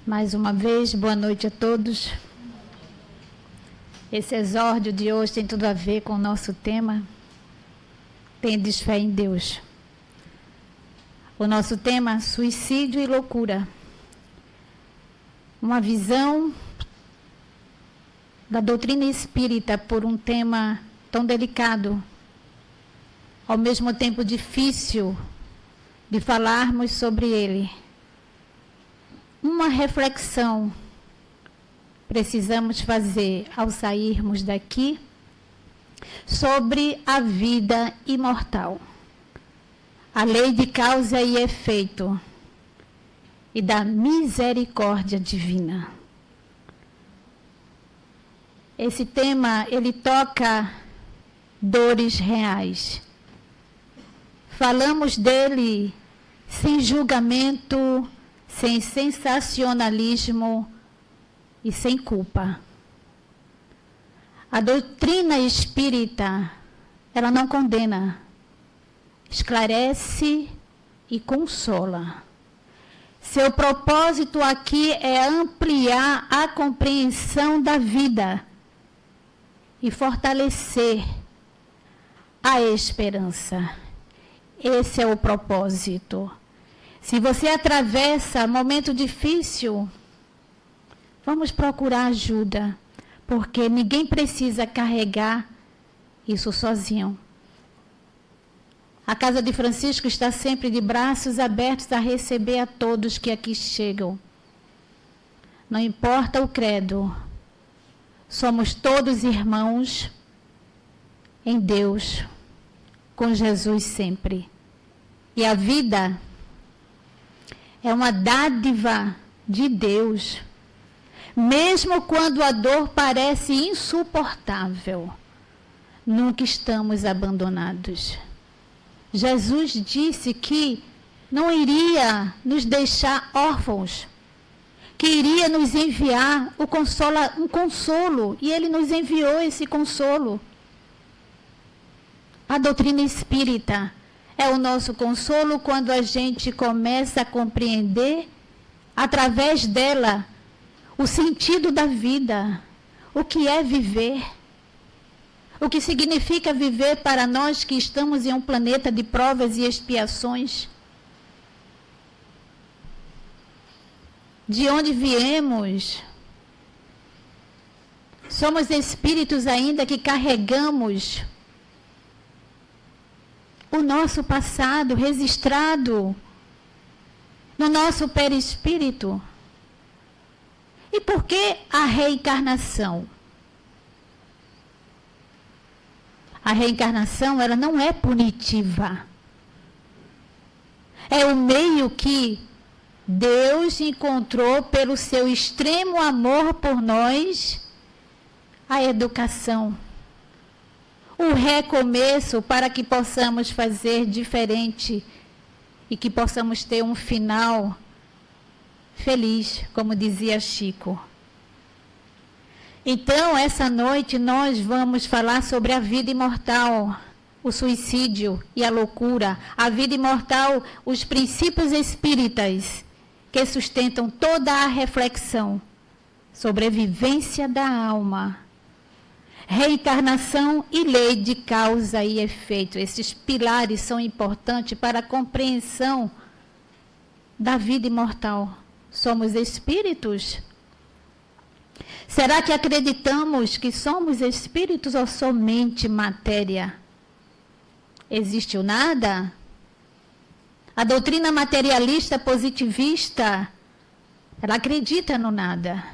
Mais uma vez, boa noite a todos. Esse exórdio de hoje tem tudo a ver com o nosso tema. Tendes fé em Deus. O nosso tema, suicídio e loucura. Uma visão da doutrina espírita por um tema tão delicado, ao mesmo tempo difícil de falarmos sobre ele. Uma reflexão precisamos fazer ao sairmos daqui sobre a vida imortal, a lei de causa e efeito e da misericórdia divina. Esse tema, ele toca dores reais. Falamos dele sem julgamento, sem sensacionalismo e sem culpa. A doutrina espírita, ela não condena, esclarece e consola. Seu propósito aqui é ampliar a compreensão da vida e fortalecer a esperança. Esse é o propósito. Se você atravessa momento difícil, vamos procurar ajuda, porque ninguém precisa carregar isso sozinho. A Casa de Francisco está sempre de braços abertos a receber a todos que aqui chegam. Não importa o credo, somos todos irmãos em Deus, com Jesus sempre. E a vida é uma dádiva de Deus, mesmo quando a dor parece insuportável, nunca estamos abandonados. Jesus disse que não iria nos deixar órfãos, que iria nos enviar um consolo, e Ele nos enviou esse consolo. A doutrina espírita é o nosso consolo quando a gente começa a compreender, através dela, o sentido da vida, o que é viver, o que significa viver para nós que estamos em um planeta de provas e expiações. De onde viemos? Somos espíritos ainda que carregamos o nosso passado registrado no nosso perispírito. E por que a reencarnação? A reencarnação, ela não é punitiva. É o meio que Deus encontrou pelo seu extremo amor por nós, a educação, o recomeço para que possamos fazer diferente e que possamos ter um final feliz, como dizia Chico. Então, essa noite nós vamos falar sobre a vida imortal, o suicídio e a loucura. A vida imortal, os princípios espíritas que sustentam toda a reflexão, sobrevivência da alma, reencarnação e lei de causa e efeito. Esses pilares são importantes para a compreensão da vida imortal. Somos espíritos? Será que acreditamos que somos espíritos ou somente matéria? Existe o nada? A doutrina materialista positivista, ela acredita no nada.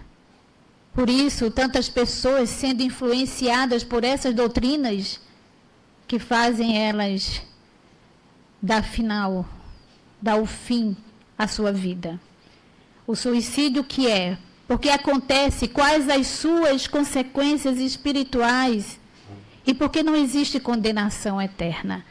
Por isso, tantas pessoas sendo influenciadas por essas doutrinas que fazem elas dar o fim à sua vida. O suicídio que é? Porque acontece, quais as suas consequências espirituais e porque não existe condenação eterna.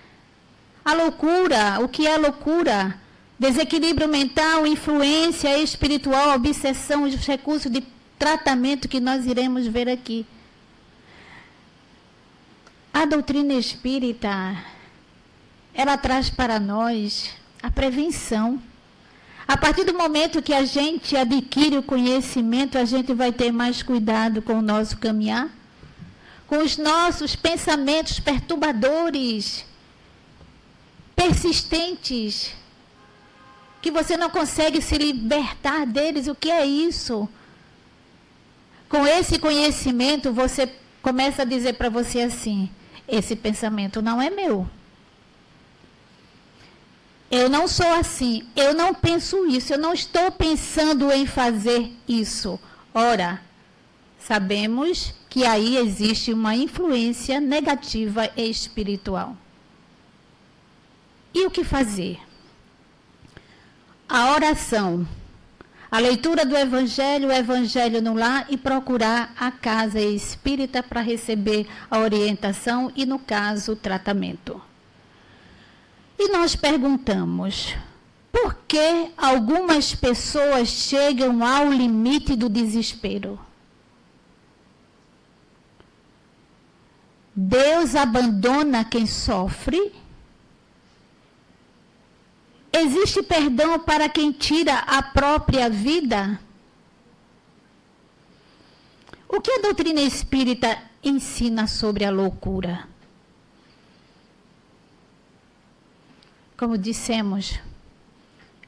A loucura, o que é loucura? Desequilíbrio mental, influência espiritual, obsessão, os recursos de tratamento que nós iremos ver aqui. A doutrina espírita, ela traz para nós a prevenção, A partir do momento que a gente adquire o conhecimento, a gente vai ter mais cuidado com o nosso caminhar, com os nossos pensamentos perturbadores, persistentes, que você não consegue se libertar deles. O que é isso? Com esse conhecimento, você começa a dizer para você assim: esse pensamento não é meu. Eu não sou assim, eu não penso isso, eu não estou pensando em fazer isso. Ora, sabemos que aí existe uma influência negativa e espiritual. E o que fazer? A oração, a leitura do Evangelho, o Evangelho no lar e procurar a casa espírita para receber a orientação e, no caso, o tratamento. E nós perguntamos, por que algumas pessoas chegam ao limite do desespero? Deus abandona quem sofre? Existe perdão para quem tira a própria vida? O que a doutrina espírita ensina sobre a loucura? Como dissemos,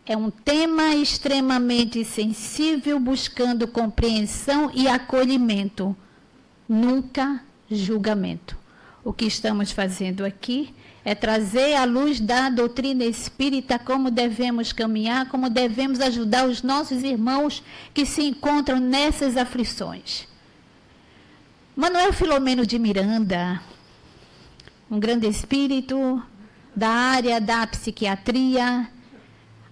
é um tema extremamente sensível, buscando compreensão e acolhimento, nunca julgamento. O que estamos fazendo aqui é trazer à luz da doutrina espírita como devemos caminhar, como devemos ajudar os nossos irmãos que se encontram nessas aflições. Manuel Filomeno de Miranda, um grande espírito da área da psiquiatria,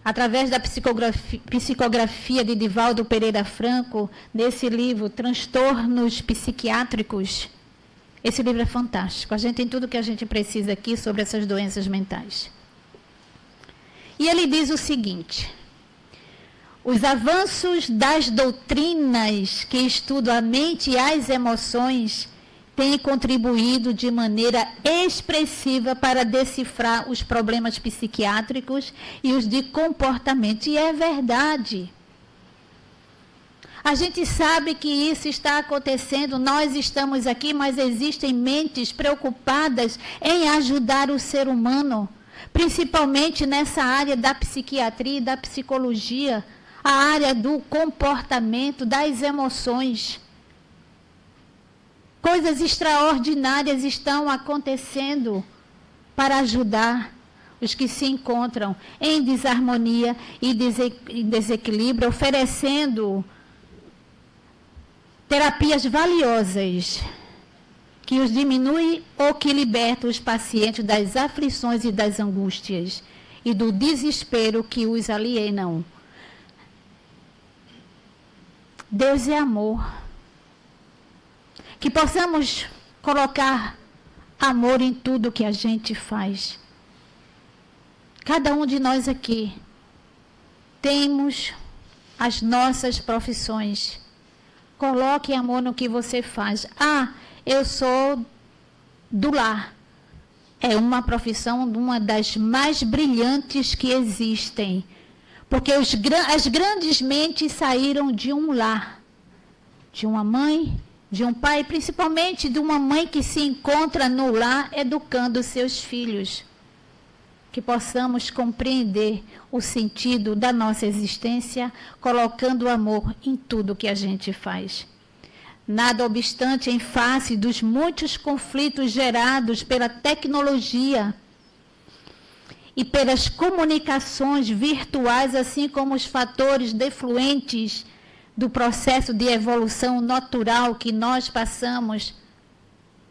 através da psicografia de Divaldo Pereira Franco, nesse livro, Transtornos Psiquiátricos. Esse livro é fantástico. A gente tem tudo que a gente precisa aqui sobre essas doenças mentais. E ele diz o seguinte: os avanços das doutrinas que estudam a mente e as emoções têm contribuído de maneira expressiva para decifrar os problemas psiquiátricos e os de comportamento. E é verdade. A gente sabe que isso está acontecendo, nós estamos aqui, mas existem mentes preocupadas em ajudar o ser humano, principalmente nessa área da psiquiatria e da psicologia, a área do comportamento, das emoções. Coisas extraordinárias estão acontecendo para ajudar os que se encontram em desarmonia e desequilíbrio, oferecendo terapias valiosas que os diminuem ou que libertam os pacientes das aflições e das angústias e do desespero que os alienam. Deus é amor. Que possamos colocar amor em tudo que a gente faz. Cada um de nós aqui temos as nossas profissões. Coloque amor no que você faz. Ah, eu sou do lar. É uma profissão, uma das mais brilhantes que existem. Porque as grandes mentes saíram de um lar. De uma mãe, de um pai, principalmente de uma mãe que se encontra no lar educando seus filhos. Que possamos compreender o sentido da nossa existência, colocando amor em tudo que a gente faz. Nada obstante, em face dos muitos conflitos gerados pela tecnologia e pelas comunicações virtuais, assim como os fatores defluentes do processo de evolução natural que nós passamos,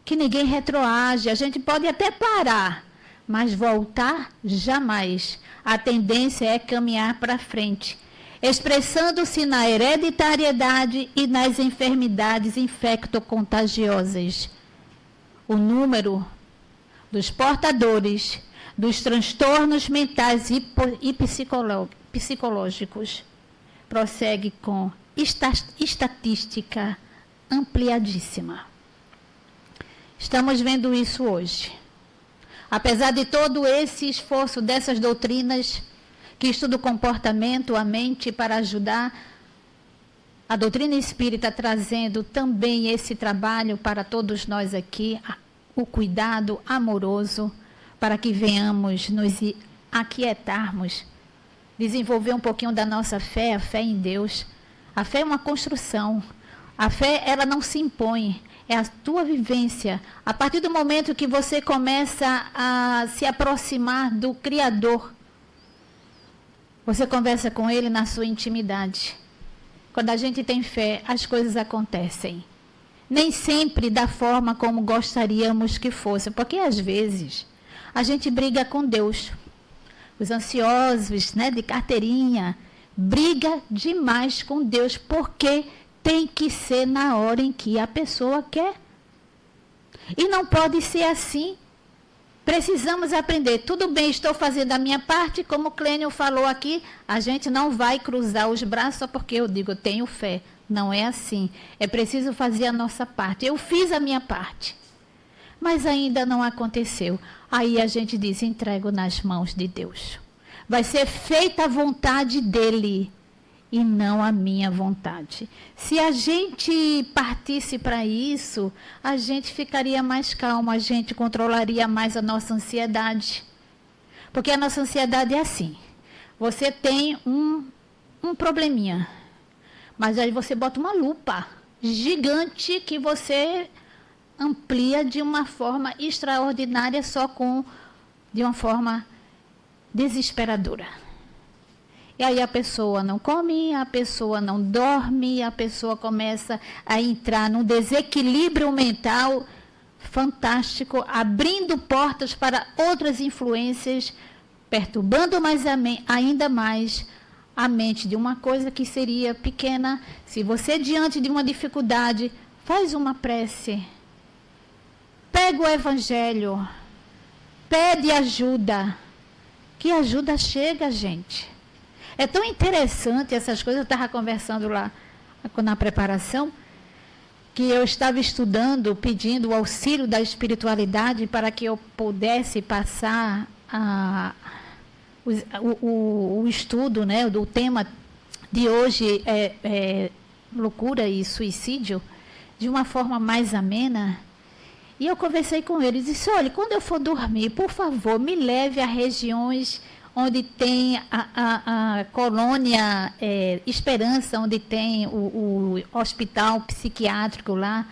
que ninguém retroage. A gente pode até parar, mas voltar jamais. A tendência é caminhar para frente, expressando-se na hereditariedade e nas enfermidades infectocontagiosas. O número dos portadores dos transtornos mentais e psicológicos prossegue com estatística ampliadíssima. Estamos vendo isso hoje. Apesar de todo esse esforço dessas doutrinas que estuda o comportamento, a mente, para ajudar. A doutrina espírita trazendo também esse trabalho para todos nós aqui, o cuidado amoroso, para que venhamos nos aquietarmos, desenvolver um pouquinho da nossa fé, a fé em Deus. A fé é uma construção. A fé, ela não se impõe, é a tua vivência. A partir do momento que você começa a se aproximar do Criador, você conversa com Ele na sua intimidade. Quando a gente tem fé, as coisas acontecem. Nem sempre da forma como gostaríamos que fosse, porque às vezes a gente briga com Deus. Os ansiosos, né, de carteirinha, briga demais com Deus, porque tem que ser na hora em que a pessoa quer. E não pode ser assim. Precisamos aprender. Tudo bem, estou fazendo a minha parte, como o Clênio falou aqui, a gente não vai cruzar os braços só porque eu digo, eu tenho fé. Não é assim. É preciso fazer a nossa parte. Eu fiz a minha parte, mas ainda não aconteceu. Aí a gente diz, entrego nas mãos de Deus. Vai ser feita a vontade dEle e não a minha vontade. Se a gente partisse para isso, a gente ficaria mais calmo, a gente controlaria mais a nossa ansiedade. Porque a nossa ansiedade é assim. Você tem um probleminha, mas aí você bota uma lupa gigante que você amplia de uma forma extraordinária, de uma forma desesperadora. E aí a pessoa não come, a pessoa não dorme, a pessoa começa a entrar num desequilíbrio mental fantástico, abrindo portas para outras influências, perturbando ainda mais a mente de uma coisa que seria pequena. Se você, diante de uma dificuldade, faz uma prece, pega o evangelho, pede ajuda, que ajuda chega, gente. É tão interessante essas coisas. Eu estava conversando lá na preparação, que eu estava estudando, pedindo o auxílio da espiritualidade para que eu pudesse passar o estudo, né, do tema de hoje, loucura e suicídio, de uma forma mais amena. E eu conversei com ele e disse, olha, quando eu for dormir, por favor, me leve a regiões onde tem a colônia Esperança, onde tem o hospital psiquiátrico lá,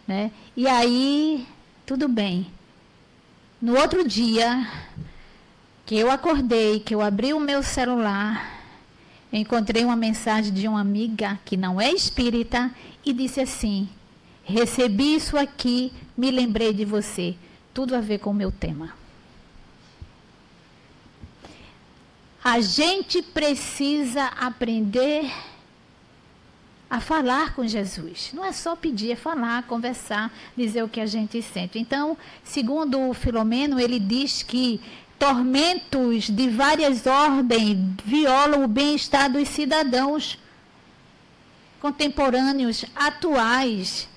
né? E aí, tudo bem. No outro dia, que eu acordei, que eu abri o meu celular, eu encontrei uma mensagem de uma amiga que não é espírita e disse assim, recebi isso aqui, me lembrei de você, tudo a ver com o meu tema. A gente precisa aprender a falar com Jesus. Não é só pedir, é falar, conversar, dizer o que a gente sente. Então, segundo o Filomeno, ele diz que tormentos de várias ordens violam o bem-estar dos cidadãos contemporâneos, atuais,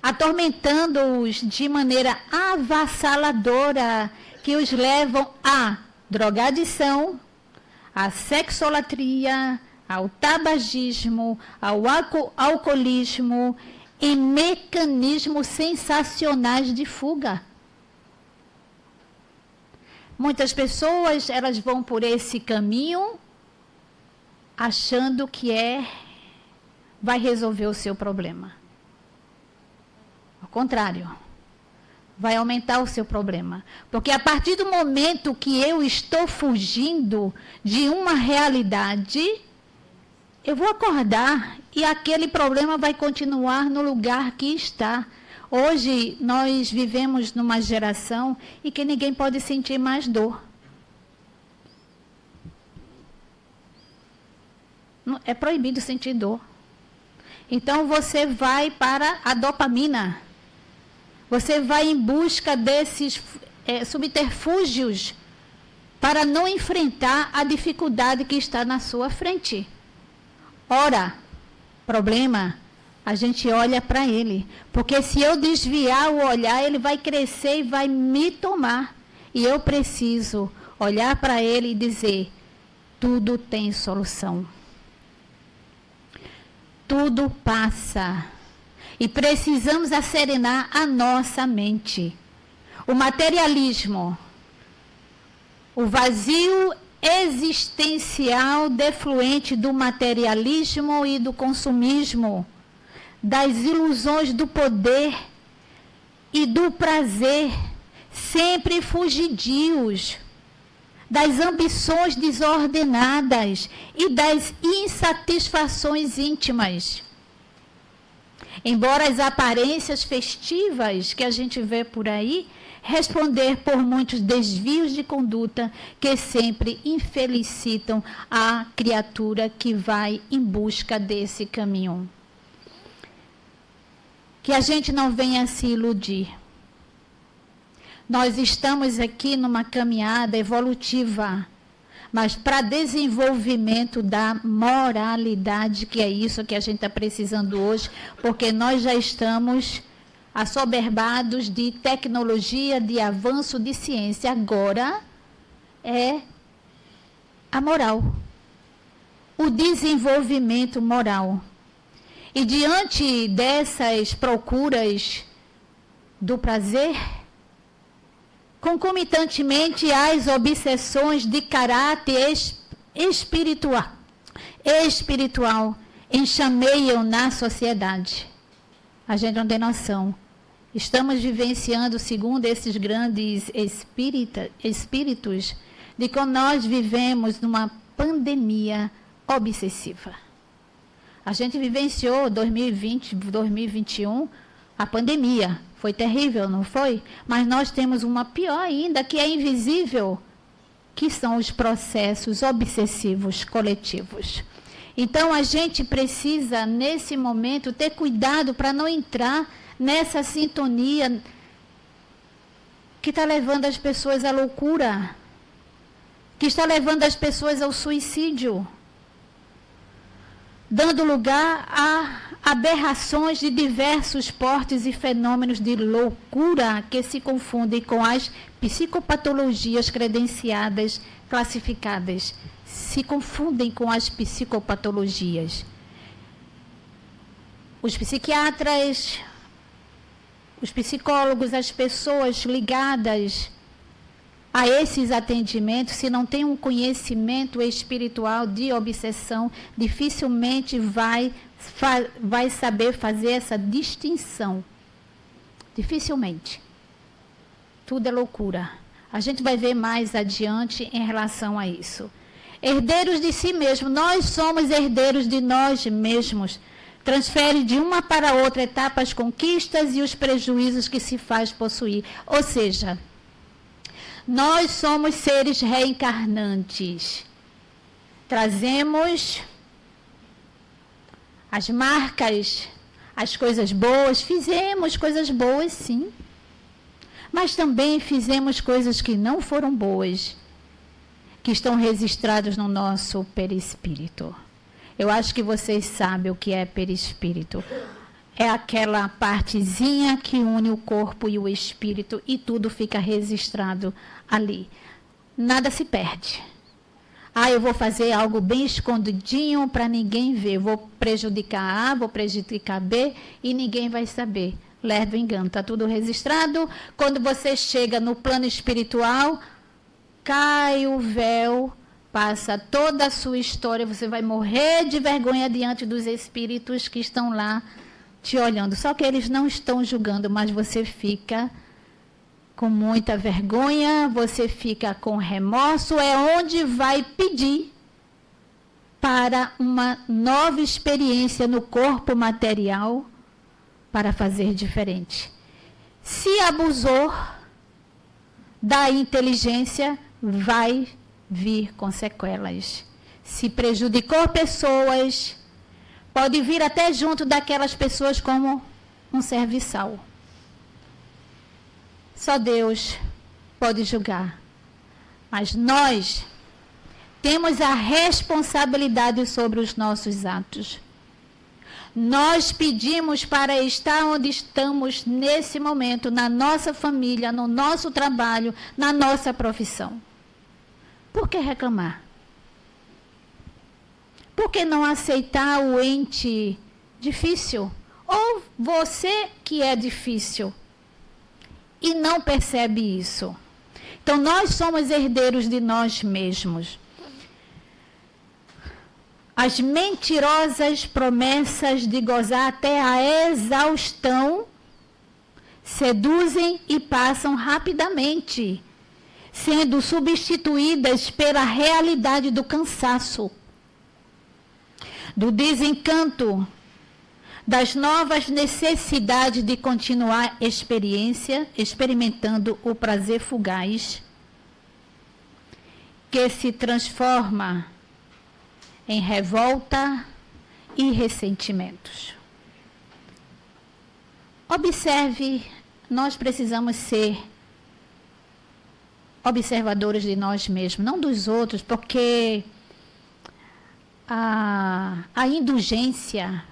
atormentando-os de maneira avassaladora, que os levam à drogadição, à sexolatria, ao tabagismo, ao alcoolismo, em mecanismos sensacionais de fuga. Muitas pessoas, elas vão por esse caminho, achando que vai resolver o seu problema. Ao contrário, vai aumentar o seu problema. Porque a partir do momento que eu estou fugindo de uma realidade, eu vou acordar e aquele problema vai continuar no lugar que está. Hoje, nós vivemos numa geração em que ninguém pode sentir mais dor. É proibido sentir dor. Então, você vai para a dopamina. Você vai em busca desses subterfúgios para não enfrentar a dificuldade que está na sua frente. Ora, problema, a gente olha para ele. Porque se eu desviar o olhar, ele vai crescer e vai me tomar. E eu preciso olhar para ele e dizer, tudo tem solução. Tudo passa. E precisamos acerenar a nossa mente. O materialismo, o vazio existencial defluente do materialismo e do consumismo, das ilusões do poder e do prazer, sempre fugidios, das ambições desordenadas e das insatisfações íntimas. Embora as aparências festivas que a gente vê por aí, responder por muitos desvios de conduta que sempre infelicitam a criatura que vai em busca desse caminho. Que a gente não venha se iludir. Nós estamos aqui numa caminhada evolutiva, mas para desenvolvimento da moralidade, que é isso que a gente está precisando hoje, porque nós já estamos assoberbados de tecnologia, de avanço de ciência. Agora é a moral, o desenvolvimento moral. E diante dessas procuras do prazer, concomitantemente às obsessões de caráter espiritual enxameiam na sociedade. A gente não tem noção. Estamos vivenciando, segundo esses grandes espíritos, de que nós vivemos numa pandemia obsessiva. A gente vivenciou 2020, 2021, a pandemia. Foi terrível, não foi? Mas nós temos uma pior ainda, que é invisível, que são os processos obsessivos coletivos. Então, a gente precisa, nesse momento, ter cuidado para não entrar nessa sintonia que está levando as pessoas à loucura, que está levando as pessoas ao suicídio, dando lugar a aberrações de diversos portes e fenômenos de loucura que se confundem com as psicopatologias credenciadas, classificadas. Se confundem com as psicopatologias. Os psiquiatras, os psicólogos, as pessoas ligadas a esses atendimentos, se não tem um conhecimento espiritual de obsessão, dificilmente vai saber fazer essa distinção. Dificilmente. Tudo é loucura. A gente vai ver mais adiante em relação a isso. Herdeiros de si mesmo. Nós somos herdeiros de nós mesmos. Transfere de uma para outra etapas, as conquistas e os prejuízos que se faz possuir. Ou seja, nós somos seres reencarnantes. Trazemos as marcas, as coisas boas. Fizemos coisas boas, sim. Mas também fizemos coisas que não foram boas, que estão registrados no nosso perispírito. Eu acho que vocês sabem o que é perispírito. É aquela partezinha que une o corpo e o espírito e tudo fica registrado ali. Nada se perde. Eu vou fazer algo bem escondidinho para ninguém ver. Vou prejudicar A, vou prejudicar B e ninguém vai saber. Lerdo engano, está tudo registrado. Quando você chega no plano espiritual, cai o véu, passa toda a sua história, você vai morrer de vergonha diante dos espíritos que estão lá te olhando. Só que eles não estão julgando, mas você fica com muita vergonha, você fica com remorso, é onde vai pedir para uma nova experiência no corpo material para fazer diferente. Se abusou da inteligência, vai vir com sequelas. Se prejudicou pessoas, pode vir até junto daquelas pessoas como um serviçal. Só Deus pode julgar. Mas nós temos a responsabilidade sobre os nossos atos. Nós pedimos para estar onde estamos nesse momento, na nossa família, no nosso trabalho, na nossa profissão. Por que reclamar? por que não aceitar o ente difícil? Ou você que é difícil e não percebe isso? Então, nós somos herdeiros de nós mesmos. As mentirosas promessas de gozar até a exaustão seduzem e passam rapidamente, sendo substituídas pela realidade do cansaço, do desencanto, das novas necessidades de continuar experimentando o prazer fugaz, que se transforma em revolta e ressentimentos. Observe, nós precisamos ser observadores de nós mesmos, não dos outros, porque a indulgência,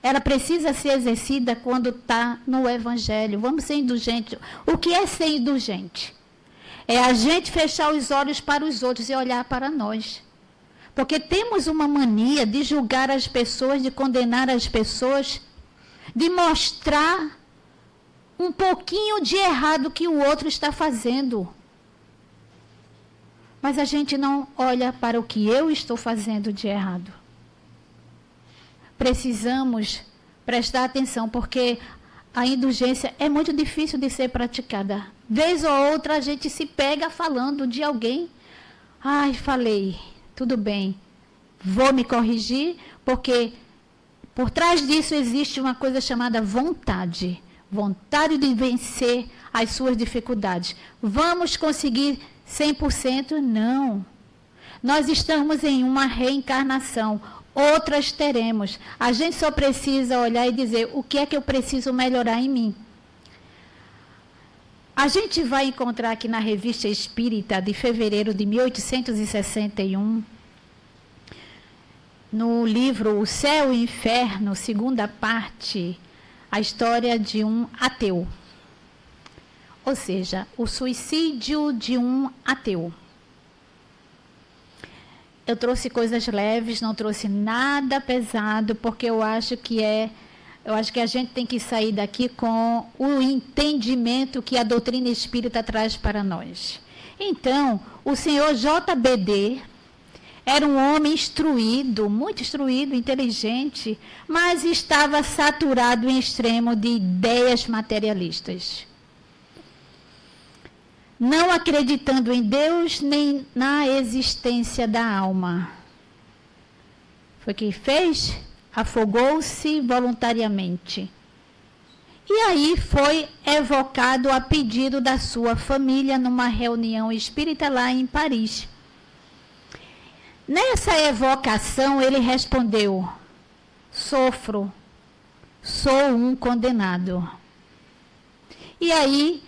ela precisa ser exercida quando está no Evangelho. Vamos ser indulgentes. O que é ser indulgente? É a gente fechar os olhos para os outros e olhar para nós. Porque temos uma mania de julgar as pessoas, de condenar as pessoas, de mostrar um pouquinho de errado que o outro está fazendo. Mas a gente não olha para o que eu estou fazendo de errado. Precisamos prestar atenção, porque a indulgência é muito difícil de ser praticada. Vez ou outra a gente se pega falando de alguém. Ai, falei, tudo bem, vou me corrigir, porque por trás disso existe uma coisa chamada vontade. Vontade de vencer as suas dificuldades. Vamos conseguir 100%? Não. Nós estamos em uma reencarnação. Outras teremos. A gente só precisa olhar e dizer o que é que eu preciso melhorar em mim. A gente vai encontrar aqui na Revista Espírita de fevereiro de 1861, no livro O Céu e o Inferno, segunda parte, a história de um ateu. Ou seja, o suicídio de um ateu. Eu trouxe coisas leves, não trouxe nada pesado, porque eu acho que a gente tem que sair daqui com o entendimento que a doutrina espírita traz para nós. Então, o senhor JBD era um homem instruído, muito instruído, inteligente, mas estava saturado em extremo de ideias materialistas. Não acreditando em Deus nem na existência da alma. Foi o que fez? Afogou-se voluntariamente. E aí foi evocado a pedido da sua família numa reunião espírita lá em Paris. Nessa evocação ele respondeu: sofro, sou um condenado. E aí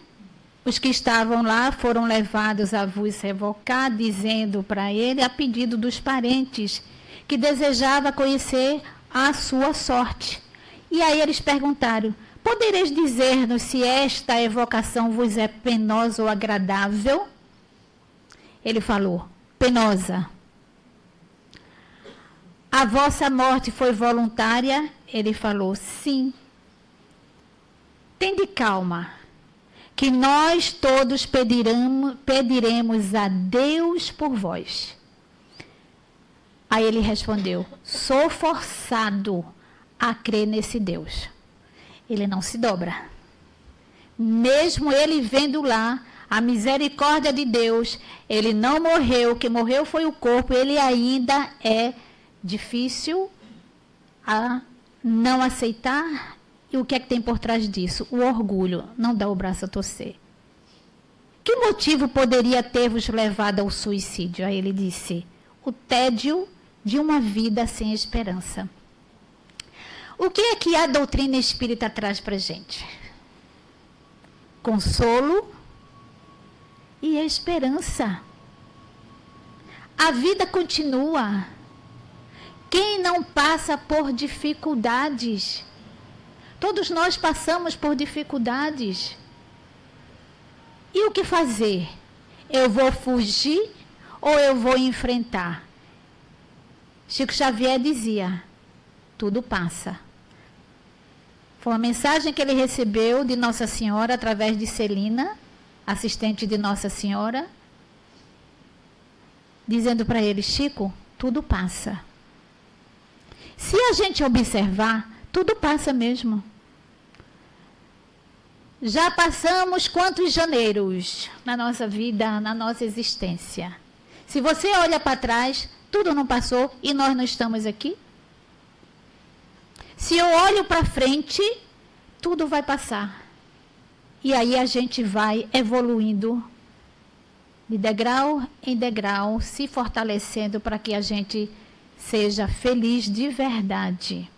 os que estavam lá foram levados a vos revocar, dizendo para ele, a pedido dos parentes, que desejava conhecer a sua sorte. E aí eles perguntaram: podereis dizer-nos se esta evocação vos é penosa ou agradável? Ele falou: penosa. A vossa morte foi voluntária? Ele falou: sim. Tende calma, que nós todos pediremos a Deus por vós. Aí ele respondeu: sou forçado a crer nesse Deus. Ele não se dobra. Mesmo ele vendo lá a misericórdia de Deus, ele não morreu, o que morreu foi o corpo, ele ainda é difícil a não aceitar. E o que é que tem por trás disso? O orgulho, não dá o braço a torcer. Que motivo poderia ter-vos levado ao suicídio? Aí ele disse: o tédio de uma vida sem esperança. O que é que a doutrina espírita traz para a gente? Consolo e esperança. A vida continua. Quem não passa por dificuldades? Todos nós passamos por dificuldades. E o que fazer? Eu vou fugir ou eu vou enfrentar? Chico Xavier dizia, tudo passa. Foi uma mensagem que ele recebeu de Nossa Senhora através de Celina, assistente de Nossa Senhora, dizendo para ele, Chico, tudo passa. Se a gente observar, tudo passa mesmo. Já passamos quantos janeiros na nossa vida, na nossa existência? Se você olha para trás, tudo não passou e nós não estamos aqui? Se eu olho para frente, tudo vai passar. E aí a gente vai evoluindo de degrau em degrau, se fortalecendo para que a gente seja feliz de verdade.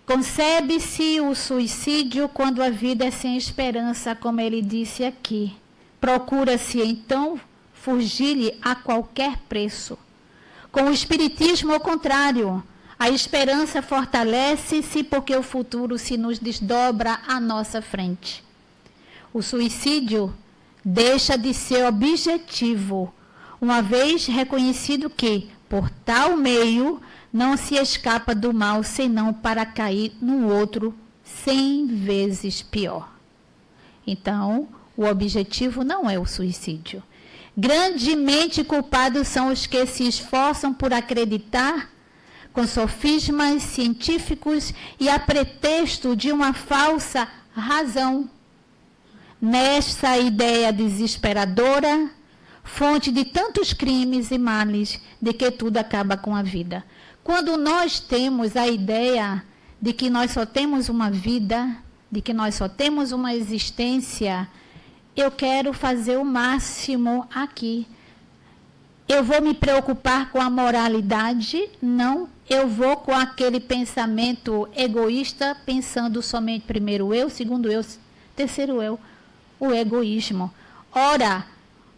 Concebe-se o suicídio quando a vida é sem esperança, como ele disse aqui. Procura-se, então, fugir-lhe a qualquer preço. Com o espiritismo, ao contrário, a esperança fortalece-se porque o futuro se nos desdobra à nossa frente. O suicídio deixa de ser objetivo, uma vez reconhecido que, por tal meio, não se escapa do mal senão para cair no outro 100 vezes pior. Então, o objetivo não é o suicídio. Grandemente culpados são os que se esforçam por acreditar com sofismas científicos e a pretexto de uma falsa razão. Nessa ideia desesperadora, fonte de tantos crimes e males, de que tudo acaba com a vida. Quando nós temos a ideia de que nós só temos uma vida, de que nós só temos uma existência, eu quero fazer o máximo aqui. Eu vou me preocupar com a moralidade? Não. Eu vou com aquele pensamento egoísta, pensando somente primeiro eu, segundo eu, terceiro eu. O egoísmo. Ora,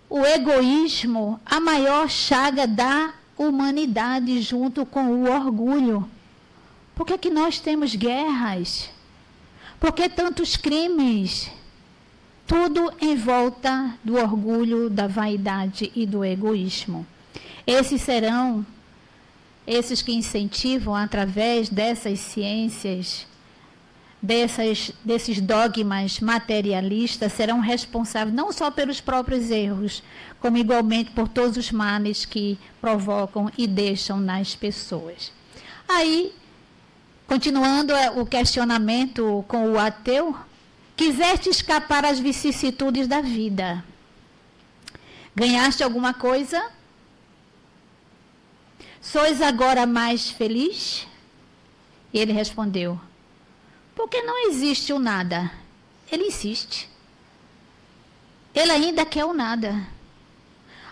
o egoísmo, a maior chaga da humanidade junto com o orgulho. Por que é que nós temos guerras? Por que tantos crimes? Tudo em volta do orgulho, da vaidade e do egoísmo. Esses serão, esses que incentivam através dessas ciências, desses dogmas materialistas, serão responsáveis não só pelos próprios erros, como igualmente por todos os males que provocam e deixam nas pessoas. Aí, continuando o questionamento com o ateu, quiseste escapar às vicissitudes da vida. Ganhaste alguma coisa? Sois agora mais feliz? E ele respondeu, porque não existe o nada. Ele insiste. Ele ainda quer o nada.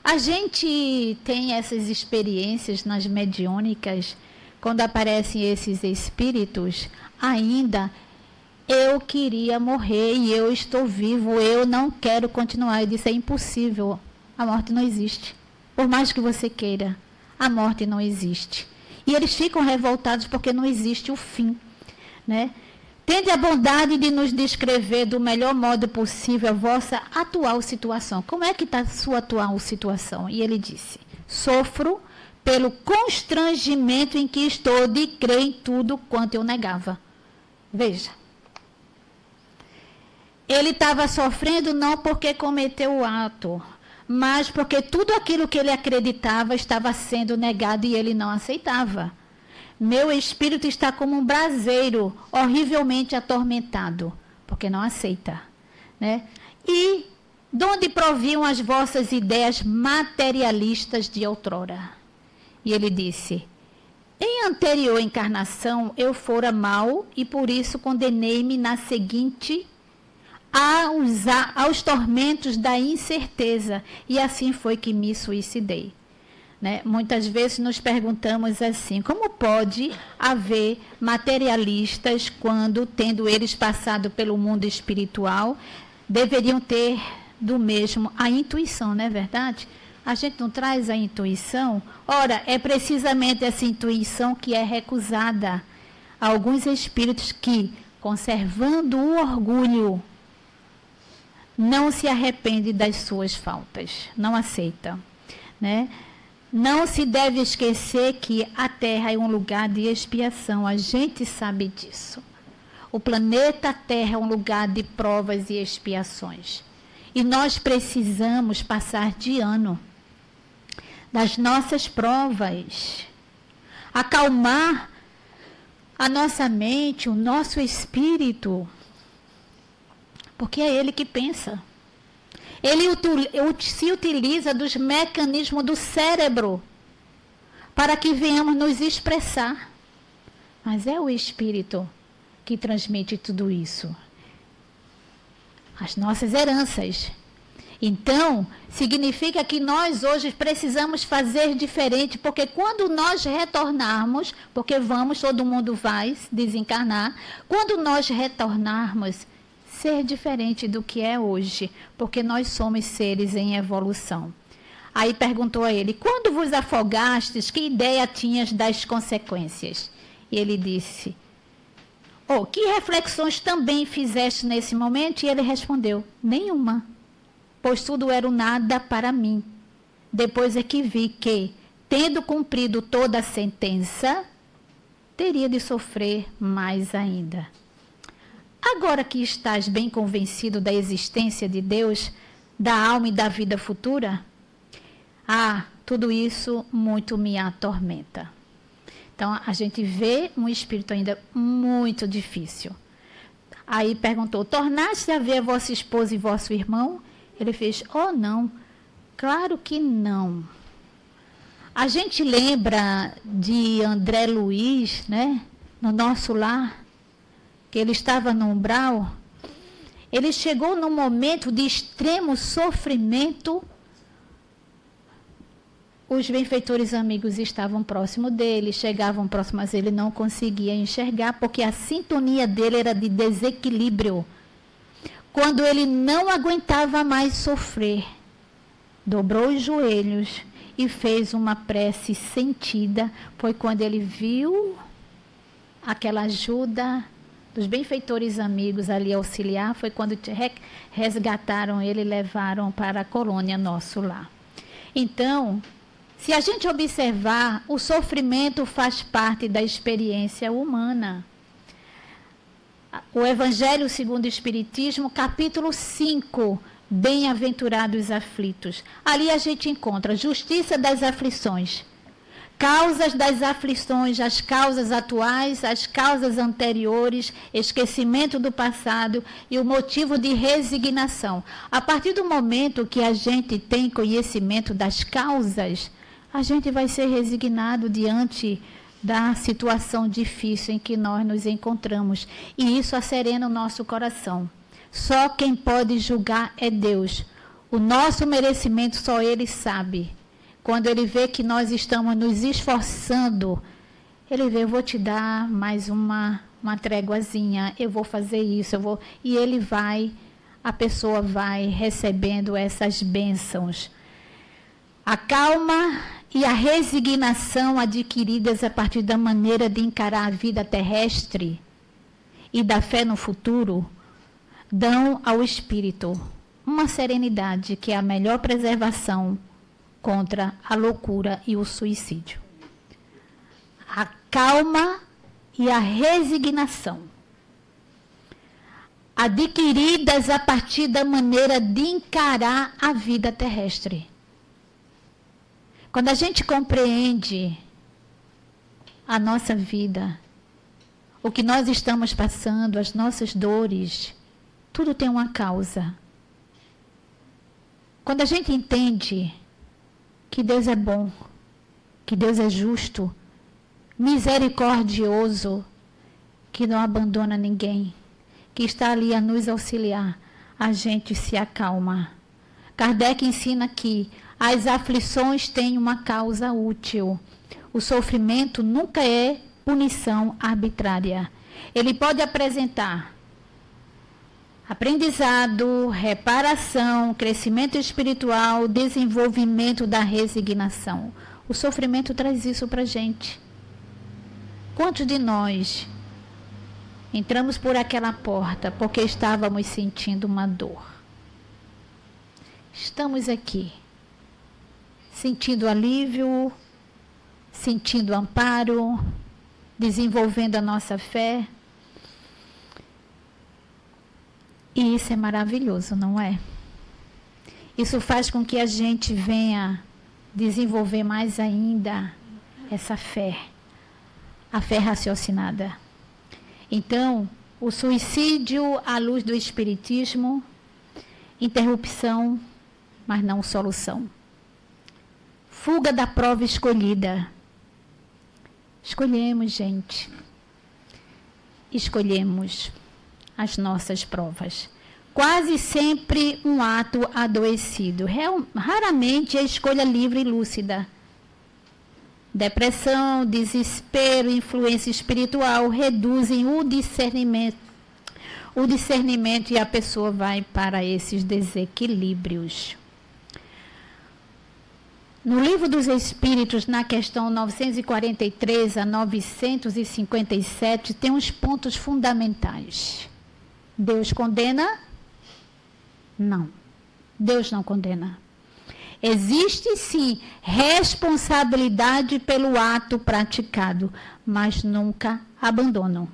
A gente tem essas experiências nas mediúnicas, quando aparecem esses espíritos, ainda eu queria morrer e eu estou vivo, eu não quero continuar. Eu disse, é impossível, a morte não existe. Por mais que você queira, a morte não existe. E eles ficam revoltados porque não existe o fim, né? Tende a bondade de nos descrever do melhor modo possível a vossa atual situação. Como é que está a sua atual situação? E ele disse, sofro pelo constrangimento em que estou de crer em tudo quanto eu negava. Veja. Ele estava sofrendo não porque cometeu o ato, mas porque tudo aquilo que ele acreditava estava sendo negado e ele não aceitava. Meu espírito está como um braseiro, horrivelmente atormentado, porque não aceita, né? E de onde provinham as vossas ideias materialistas de outrora? E ele disse, em anterior encarnação eu fora mau e por isso condenei-me na seguinte aos tormentos da incerteza, e assim foi que me suicidei. Né? Muitas vezes nos perguntamos assim, como pode haver materialistas quando, tendo eles passado pelo mundo espiritual, deveriam ter do mesmo a intuição, não é verdade? A gente não traz a intuição? Ora, é precisamente essa intuição que é recusada a alguns espíritos que, conservando o orgulho, não se arrependem das suas faltas, não aceita, né? Não se deve esquecer que a Terra é um lugar de expiação. A gente sabe disso. O planeta Terra é um lugar de provas e expiações. E nós precisamos passar de ano das nossas provas. Acalmar a nossa mente, o nosso espírito. Porque é ele que pensa. Ele se utiliza dos mecanismos do cérebro para que venhamos nos expressar. Mas é o Espírito que transmite tudo isso. As nossas heranças. Então, significa que nós hoje precisamos fazer diferente, porque quando nós retornarmos, porque todo mundo vai desencarnar, quando nós retornarmos, ser diferente do que é hoje, porque nós somos seres em evolução. Aí perguntou a ele, quando vos afogastes, que ideia tinhas das consequências? E ele disse, que reflexões também fizeste nesse momento? E ele respondeu, nenhuma, pois tudo era o nada para mim. Depois é que vi que, tendo cumprido toda a sentença, teria de sofrer mais ainda. Agora que estás bem convencido da existência de Deus, da alma e da vida futura, tudo isso muito me atormenta. Então, a gente vê um espírito ainda muito difícil. Aí perguntou, tornaste a ver vossa esposa e vosso irmão? Ele fez, não, claro que não. A gente lembra de André Luiz, né, no nosso lar, que ele estava no umbral, ele chegou num momento de extremo sofrimento. Os benfeitores amigos estavam próximo dele, chegavam próximo, mas ele não conseguia enxergar, porque a sintonia dele era de desequilíbrio. Quando ele não aguentava mais sofrer, dobrou os joelhos e fez uma prece sentida. Foi quando ele viu aquela ajuda dos benfeitores amigos ali auxiliar, foi quando resgataram ele e levaram para a colônia nosso lá. Então, se a gente observar, o sofrimento faz parte da experiência humana. O Evangelho segundo o Espiritismo, capítulo 5, Bem-aventurados os aflitos. Ali a gente encontra justiça das aflições, causas das aflições, as causas atuais, as causas anteriores, esquecimento do passado e o motivo de resignação. A partir do momento que a gente tem conhecimento das causas, a gente vai ser resignado diante da situação difícil em que nós nos encontramos. E isso acerena o nosso coração. Só quem pode julgar é Deus. O nosso merecimento só Ele sabe. Quando Ele vê que nós estamos nos esforçando, Ele vê, eu vou te dar mais uma tréguazinha, eu vou fazer isso, e Ele vai, a pessoa vai recebendo essas bênçãos. A calma e a resignação adquiridas a partir da maneira de encarar a vida terrestre e da fé no futuro, dão ao espírito uma serenidade que é a melhor preservação contra a loucura e o suicídio. A calma e a resignação, adquiridas a partir da maneira de encarar a vida terrestre. Quando a gente compreende a nossa vida, o que nós estamos passando, as nossas dores, tudo tem uma causa. Quando a gente entende que Deus é bom, que Deus é justo, misericordioso, que não abandona ninguém, que está ali a nos auxiliar, a gente se acalma. Kardec ensina que as aflições têm uma causa útil. O sofrimento nunca é punição arbitrária. Ele pode apresentar aprendizado, reparação, crescimento espiritual, desenvolvimento da resignação. O sofrimento traz isso para a gente. Quantos de nós entramos por aquela porta porque estávamos sentindo uma dor? Estamos aqui, sentindo alívio, sentindo amparo, desenvolvendo a nossa fé. E isso é maravilhoso, não é? Isso faz com que a gente venha desenvolver mais ainda essa fé, a fé raciocinada. Então, o suicídio à luz do Espiritismo, interrupção, mas não solução. Fuga da prova escolhida. Escolhemos, gente. Escolhemos as nossas provas. Quase sempre um ato adoecido. Raramente a escolha livre e lúcida. Depressão, desespero, influência espiritual reduzem o discernimento e a pessoa vai para esses desequilíbrios. No Livro dos Espíritos, na questão 943 a 957, tem uns pontos fundamentais. Deus condena? Não. Deus não condena. Existe, sim, responsabilidade pelo ato praticado, mas nunca abandono.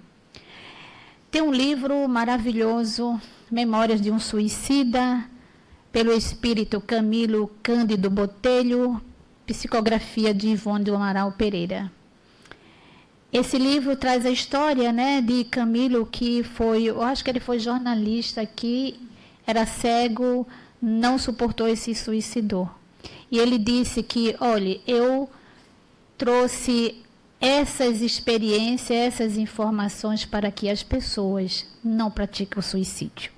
Tem um livro maravilhoso, Memórias de um Suicida, pelo espírito Camilo Cândido Botelho, psicografia de Ivone do Amaral Pereira. Esse livro traz a história, né, de Camilo, que foi, eu acho que ele foi jornalista aqui, era cego, não suportou e se suicidou. E ele disse que, olha, eu trouxe essas experiências, essas informações para que as pessoas não pratiquem o suicídio.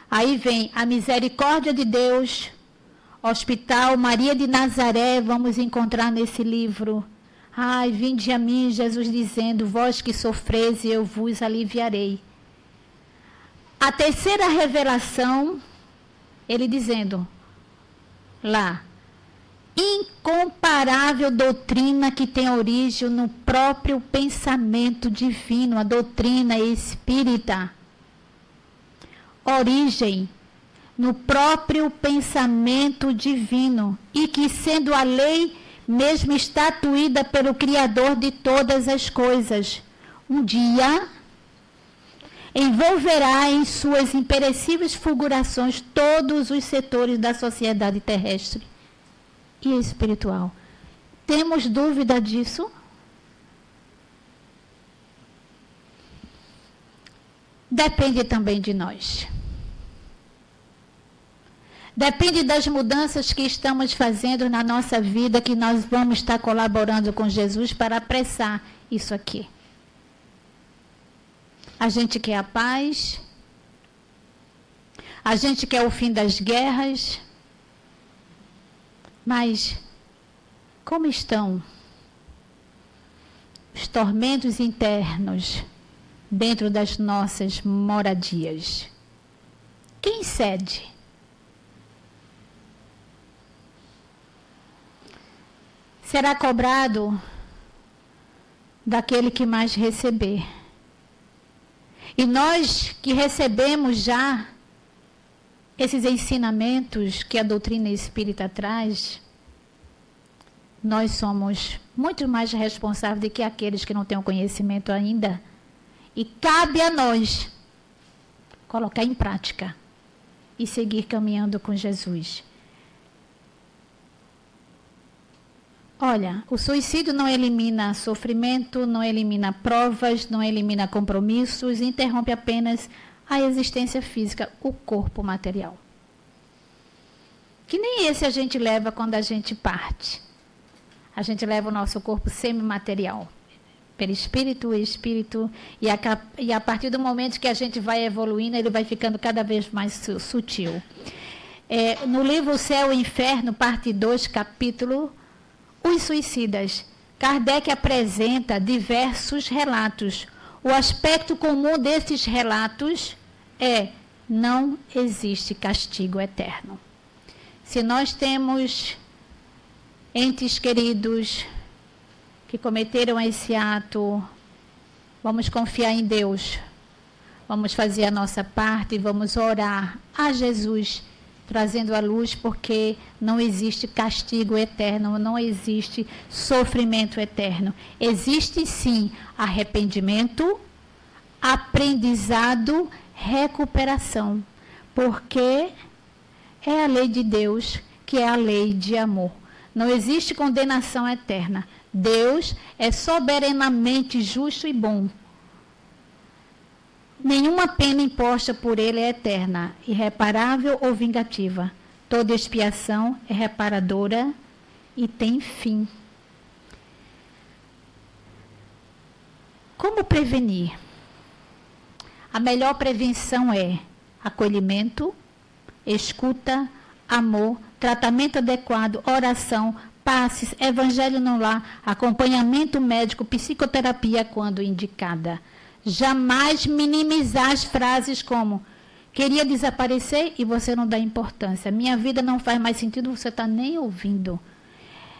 Aí vem a misericórdia de Deus, Hospital Maria de Nazaré, vamos encontrar nesse livro. Ai, vinde a mim, Jesus dizendo, vós que sofreis, eu vos aliviarei. A terceira revelação, ele dizendo, lá, incomparável doutrina que tem origem no próprio pensamento divino, a doutrina espírita. Origem no próprio pensamento divino e que, sendo a lei mesmo estatuída pelo Criador de todas as coisas, um dia envolverá em suas imperecíveis fulgurações todos os setores da sociedade terrestre e espiritual. Temos dúvida disso? Depende também de nós. Depende das mudanças que estamos fazendo na nossa vida, que nós vamos estar colaborando com Jesus para apressar isso aqui. A gente quer a paz, a gente quer o fim das guerras, mas como estão os tormentos internos dentro das nossas moradias? Quem cede? Será cobrado daquele que mais receber. E nós que recebemos já esses ensinamentos que a doutrina espírita traz, nós somos muito mais responsáveis do que aqueles que não têm o conhecimento ainda. E cabe a nós colocar em prática e seguir caminhando com Jesus. Olha, o suicídio não elimina sofrimento, não elimina provas, não elimina compromissos, interrompe apenas a existência física, o corpo material. Que nem esse a gente leva quando a gente parte. A gente leva o nosso corpo semimaterial, perispírito, espírito, e a partir do momento que a gente vai evoluindo, ele vai ficando cada vez mais sutil. No livro Céu e Inferno, parte 2, capítulo Os Suicidas, Kardec apresenta diversos relatos. O aspecto comum desses relatos é: não existe castigo eterno. Se nós temos entes queridos que cometeram esse ato, vamos confiar em Deus, vamos fazer a nossa parte e vamos orar a Jesus trazendo à luz, porque não existe castigo eterno, não existe sofrimento eterno. Existe sim arrependimento, aprendizado, recuperação, porque é a lei de Deus, que é a lei de amor. Não existe condenação eterna. Deus é soberanamente justo e bom. Nenhuma pena imposta por ele é eterna, irreparável ou vingativa. Toda expiação é reparadora e tem fim. Como prevenir? A melhor prevenção é acolhimento, escuta, amor, tratamento adequado, oração, passes, evangelho no lar, acompanhamento médico, psicoterapia quando indicada. Jamais minimizar as frases como queria desaparecer e você não dá importância. Minha vida não faz mais sentido, você está nem ouvindo.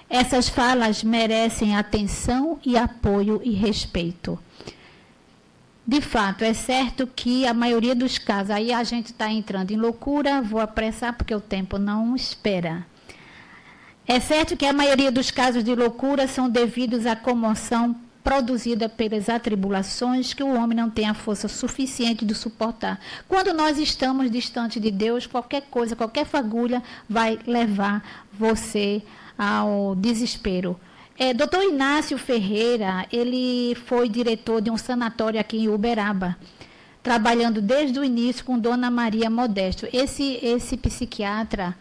Essas falas merecem atenção e apoio e respeito. De fato, é certo que a maioria dos casos, aí a gente está entrando em loucura, vou apressar porque o tempo não espera. É certo que a maioria dos casos de loucura são devidos à comoção produzida pelas atribulações que o homem não tem a força suficiente de suportar. Quando nós estamos distante de Deus, qualquer coisa, qualquer fagulha vai levar você ao desespero. Dr. Inácio Ferreira, ele foi diretor de um sanatório aqui em Uberaba, trabalhando desde o início com Dona Maria Modesto. Esse psiquiatra,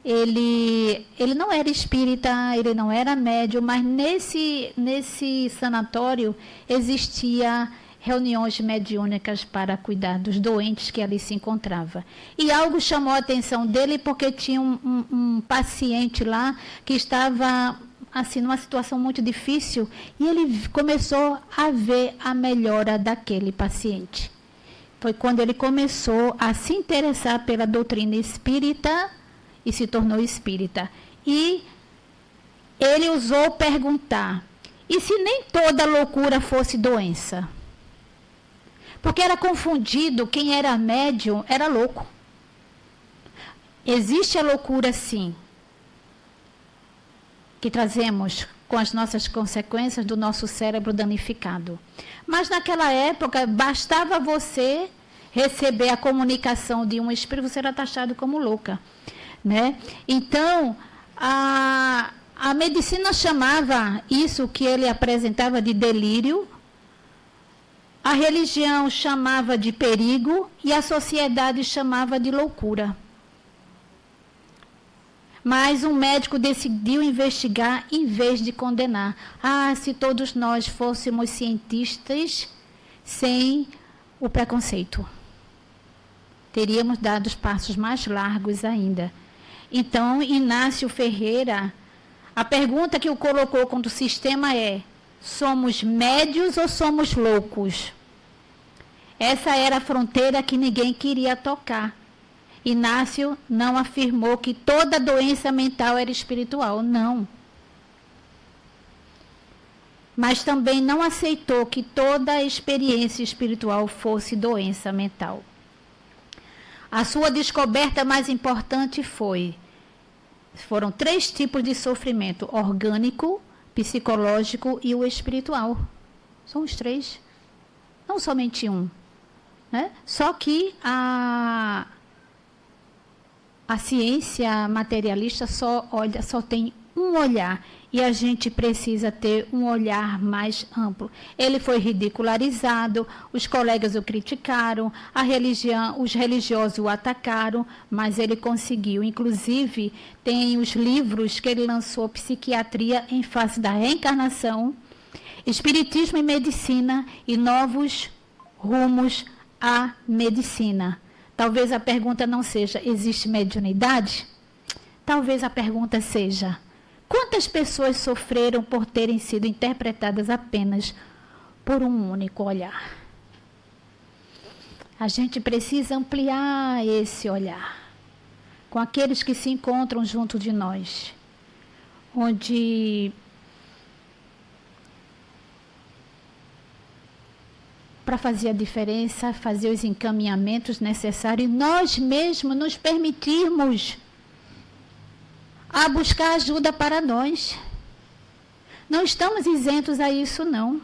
ele não era espírita, ele não era médium, mas nesse sanatório existia reuniões mediúnicas para cuidar dos doentes que ali se encontrava. E algo chamou a atenção dele porque tinha um paciente lá que estava assim numa situação muito difícil e ele começou a ver a melhora daquele paciente. Foi quando ele começou a se interessar pela doutrina espírita e se tornou espírita. E ele ousou perguntar, e se nem toda loucura fosse doença? Porque era confundido, quem era médium era louco. Existe a loucura, sim, que trazemos com as nossas consequências do nosso cérebro danificado. Mas naquela época, bastava você receber a comunicação de um espírito, você era taxado como louca. Né? Então, a medicina chamava isso que ele apresentava de delírio, a religião chamava de perigo e a sociedade chamava de loucura. Mas um médico decidiu investigar em vez de condenar. Se todos nós fôssemos cientistas sem o preconceito, teríamos dado os passos mais largos ainda. Então, Inácio Ferreira, a pergunta que o colocou contra o sistema é: somos médios ou somos loucos? Essa era a fronteira que ninguém queria tocar. Inácio não afirmou que toda doença mental era espiritual, não. Mas também não aceitou que toda experiência espiritual fosse doença mental. A sua descoberta mais importante foram 3 tipos de sofrimento: orgânico, psicológico e o espiritual. São os 3, não somente um. Né? Só que a ciência materialista só tem um olhar, e a gente precisa ter um olhar mais amplo. Ele foi ridicularizado, os colegas o criticaram, os religiosos o atacaram, mas ele conseguiu. Inclusive, tem os livros que ele lançou: Psiquiatria em Face da Reencarnação, Espiritismo e Medicina e Novos Rumos à Medicina. Talvez a pergunta não seja: existe mediunidade? Talvez a pergunta seja: quantas pessoas sofreram por terem sido interpretadas apenas por um único olhar? A gente precisa ampliar esse olhar com aqueles que se encontram junto de nós, onde para fazer a diferença, fazer os encaminhamentos necessários, nós mesmos nos permitirmos a buscar ajuda para nós. Não estamos isentos a isso, não.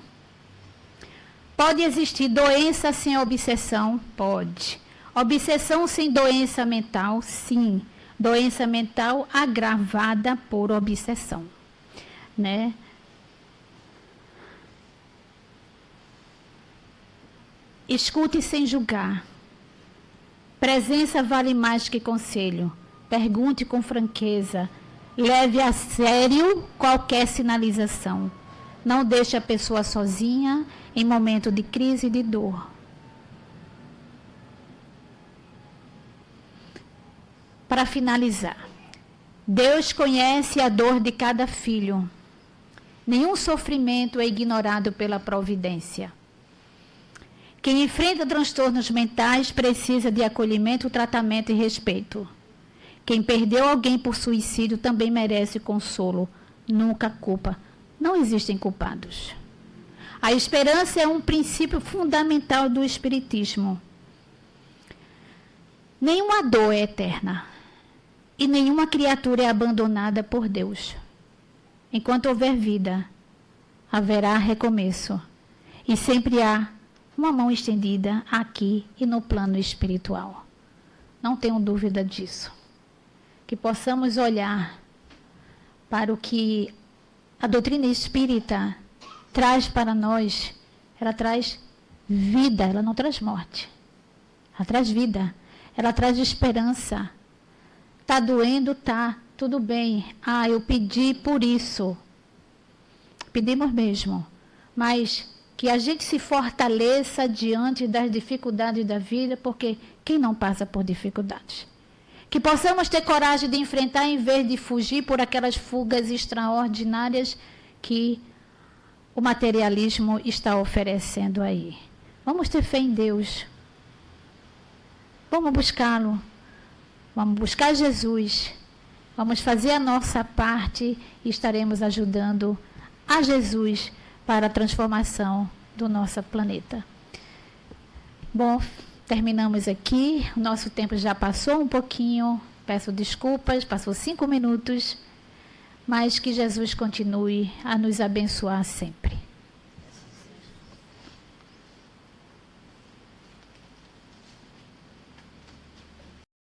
Pode existir doença sem obsessão? Pode. Obsessão sem doença mental? Sim. Doença mental agravada por obsessão, né? Escute sem julgar. Presença vale mais que conselho. Pergunte com franqueza. Leve a sério qualquer sinalização. Não deixe a pessoa sozinha em momento de crise e de dor. Para finalizar, Deus conhece a dor de cada filho. Nenhum sofrimento é ignorado pela providência. Quem enfrenta transtornos mentais precisa de acolhimento, tratamento e respeito. Quem perdeu alguém por suicídio também merece consolo, nunca culpa. Não existem culpados. A esperança é um princípio fundamental do Espiritismo. Nenhuma dor é eterna e nenhuma criatura é abandonada por Deus. Enquanto houver vida, haverá recomeço e sempre há uma mão estendida aqui e no plano espiritual. Não tenho dúvida disso. Que possamos olhar para o que a doutrina espírita traz para nós. Ela traz vida, ela não traz morte. Ela traz vida, ela traz esperança. Está doendo? Tá, tudo bem. Eu pedi por isso. Pedimos mesmo. Mas que a gente se fortaleça diante das dificuldades da vida, porque quem não passa por dificuldades? Que possamos ter coragem de enfrentar em vez de fugir por aquelas fugas extraordinárias que o materialismo está oferecendo aí. Vamos ter fé em Deus. Vamos buscá-lo. Vamos buscar Jesus. Vamos fazer a nossa parte e estaremos ajudando a Jesus para a transformação do nosso planeta. Bom, terminamos aqui. O nosso tempo já passou um pouquinho. Peço desculpas, passou 5 minutos. Mas que Jesus continue a nos abençoar sempre.